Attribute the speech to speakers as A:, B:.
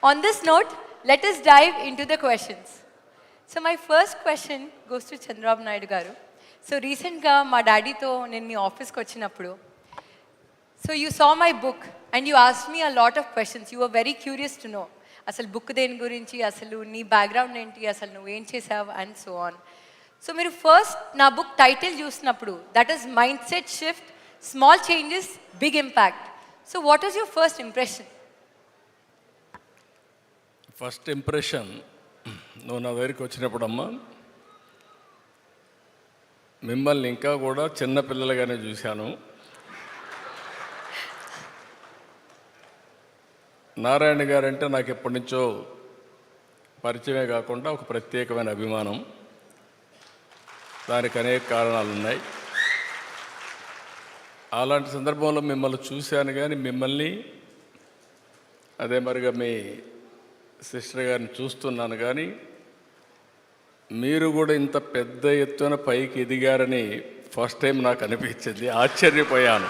A: On this note, let us dive into the questions. So my first question goes to Chandrababu Naidu garu. So recently, my daddy to నేను మీ ఆఫీస్కి వచ్చినప్పుడు, so you saw my book and you asked me a lot of questions. You were very curious to know అసలు book దేని గురించి, అసలు నీ background ఏంటి, అసలు నువ్వేం చేసావు అండ్ సో ఆన్. సో మీరు ఫస్ట్ నా బుక్ టైటిల్ చూసినప్పుడు, that is mindset shift, small changes, big impact. So what is your first impression?
B: First impression, నువ్వు నా దగ్గరికి వచ్చినప్పుడమ్మా మిమ్మల్ని ఇంకా కూడా చిన్నపిల్లలుగానే చూశాను. నారాయణ గారంటే నాకు ఎప్పటి నుంచో పరిచయమే కాకుండా ఒక ప్రత్యేకమైన అభిమానం. దానికి అనేక కారణాలు ఉన్నాయి. అలాంటి సందర్భంలో మిమ్మల్ని చూశాను, కానీ మిమ్మల్ని అదే మరిగా మీ సిస్టర్ గారిని చూస్తున్నాను, కానీ మీరు కూడా ఇంత పెద్ద ఎత్తున పైకి ఎదిగారని ఫస్ట్ టైం నాకు అనిపించింది. ఆశ్చర్యపోయాను.